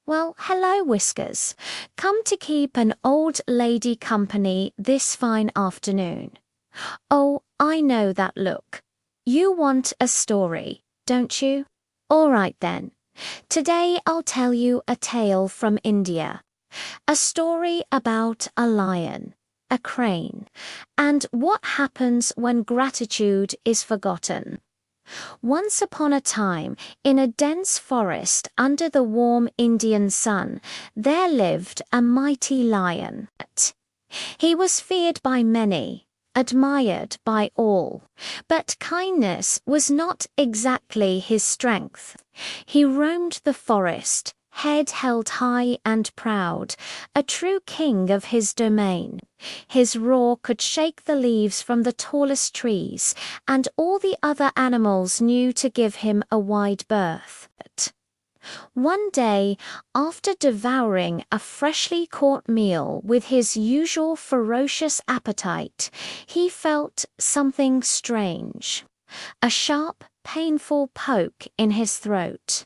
Well, hello, Whiskers. Come to keep an old lady company this fine afternoon. Oh, I know that look. You want a story, don't you? All right then. Today I'll tell you a tale from India. A story about a lion, a crane, and what happens when gratitude is forgotten. Once upon a time, in a dense forest under the warm Indian sun, there lived a mighty lion. He was feared by many, admired by all, but kindness was not exactly his strength. He roamed the forest, head held high and proud, a true king of his domain. His roar could shake the leaves from the tallest trees, and all the other animals knew to give him a wide berth. One day, after devouring a freshly caught meal with his usual ferocious appetite, he felt something strange. A sharp, painful poke in his throat.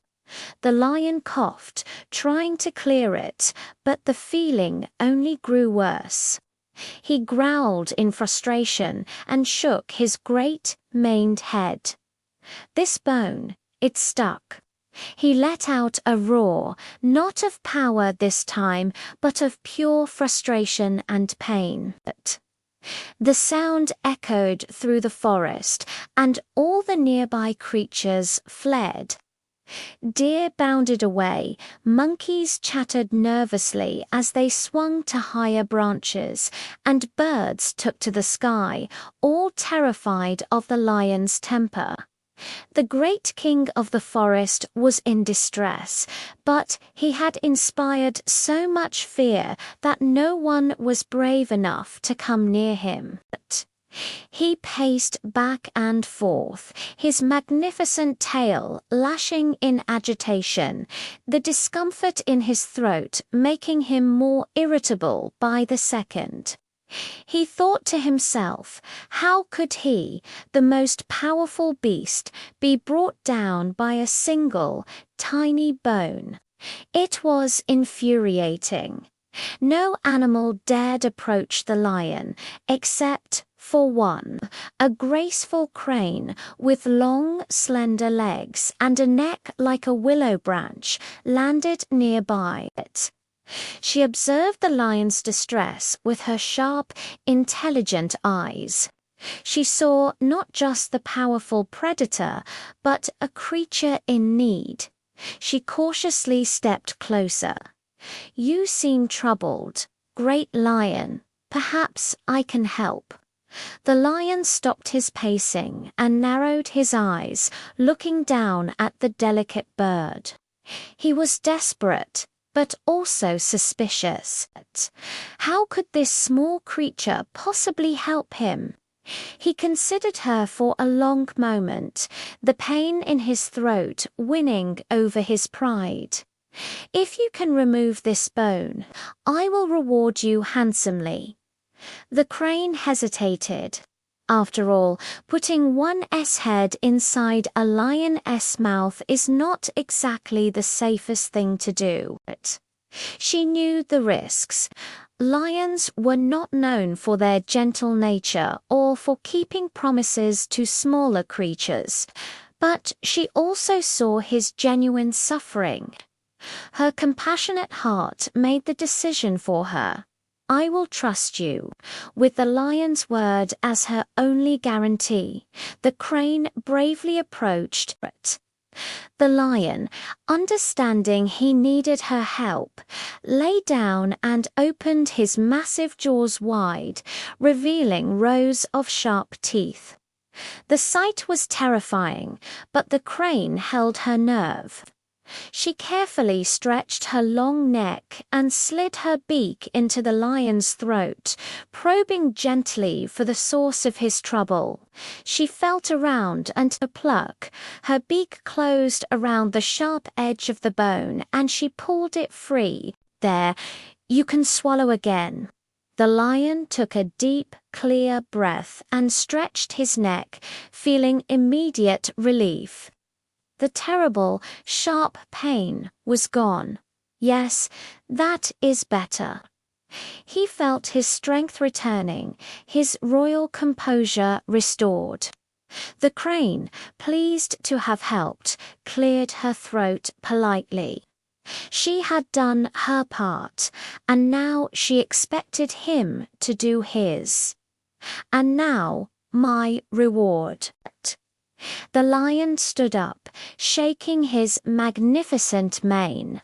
The lion coughed, trying to clear it, but the feeling only grew worse. He growled in frustration and shook his great, maned head. This bone, it stuck. He let out a roar, not of power this time, but of pure frustration and pain. The sound echoed through the forest, and all the nearby creatures fled. Deer bounded away, monkeys chattered nervously as they swung to higher branches, and birds took to the sky, all terrified of the lion's temper. The great king of the forest was in distress, but he had inspired so much fear that no one was brave enough to come near him. He paced back and forth, his magnificent tail lashing in agitation, the discomfort in his throat making him more irritable by the second. He thought to himself, how could he, the most powerful beast, be brought down by a single, tiny bone? It was infuriating. No animal dared approach the lion, except, for one, a graceful crane with long, slender legs and a neck like a willow branch landed nearby it. She observed the lion's distress with her sharp, intelligent eyes. She saw not just the powerful predator, but a creature in need. She cautiously stepped closer. "You seem troubled, great lion. Perhaps I can help." The lion stopped his pacing and narrowed his eyes, looking down at the delicate bird. He was desperate, but also suspicious. How could this small creature possibly help him? He considered her for a long moment, the pain in his throat winning over his pride. "If you can remove this bone, I will reward you handsomely." The crane hesitated. After all, putting one S-head inside a lion's mouth is not exactly the safest thing to do. She knew the risks. Lions were not known for their gentle nature or for keeping promises to smaller creatures, but she also saw his genuine suffering. Her compassionate heart made the decision for her. "I will trust you." With the lion's word as her only guarantee, the crane bravely approached it. The lion, understanding he needed her help, lay down and opened his massive jaws wide, revealing rows of sharp teeth. The sight was terrifying, but the crane held her nerve. She carefully stretched her long neck and slid her beak into the lion's throat, probing gently for the source of his trouble. She felt around and to pluck. Her beak closed around the sharp edge of the bone, and she pulled it free. "There, you can swallow again." The lion took a deep, clear breath and stretched his neck, feeling immediate relief. The terrible, sharp pain was gone. Yes, that is better. He felt his strength returning, his royal composure restored. The crane, pleased to have helped, cleared her throat politely. She had done her part, and now she expected him to do his. And now, my reward. The lion stood up, shaking his magnificent mane.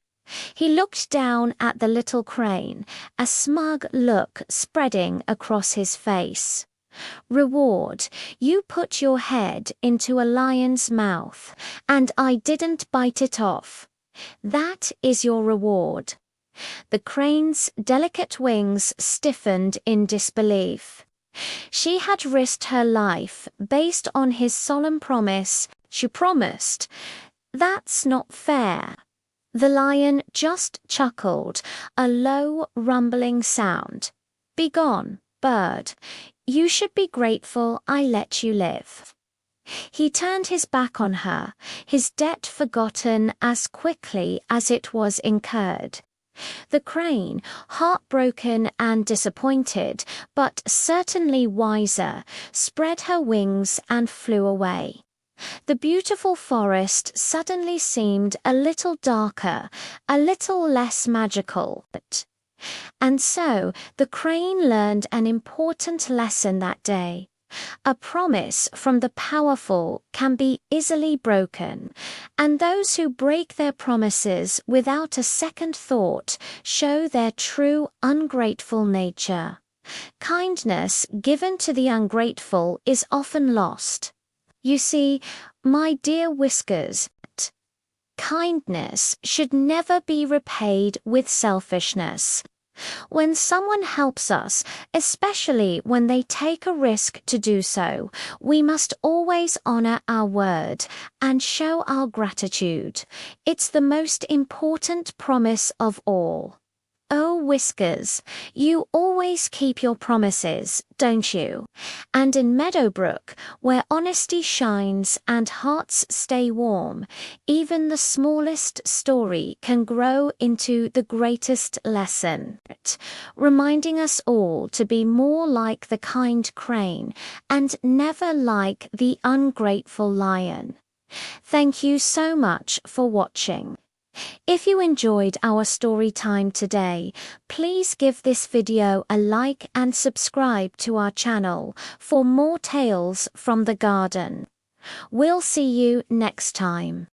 He looked down at the little crane, a smug look spreading across his face. Reward, you put your head into a lion's mouth, and I didn't bite it off. That is your reward. The crane's delicate wings stiffened in disbelief. She had risked her life based on his solemn promise. She promised. That's not fair. The lion just chuckled, a low, rumbling sound. Begone, bird. You should be grateful I let you live. He turned his back on her, his debt forgotten as quickly as it was incurred. The crane, heartbroken and disappointed, but certainly wiser, spread her wings and flew away. The beautiful forest suddenly seemed a little darker, a little less magical. And so the crane learned an important lesson that day. A promise from the powerful can be easily broken, and those who break their promises without a second thought show their true ungrateful nature. Kindness given to the ungrateful is often lost. You see, my dear Whiskers, kindness should never be repaid with selfishness. When someone helps us, especially when they take a risk to do so, we must always honor our word and show our gratitude. It's the most important promise of all. Oh, Whiskers, you always keep your promises, don't you? And in Meadowbrook, where honesty shines and hearts stay warm, even the smallest story can grow into the greatest lesson, reminding us all to be more like the kind crane and never like the ungrateful lion. Thank you so much for watching. If you enjoyed our story time today, please give this video a like and subscribe to our channel for more tales from the garden. We'll see you next time.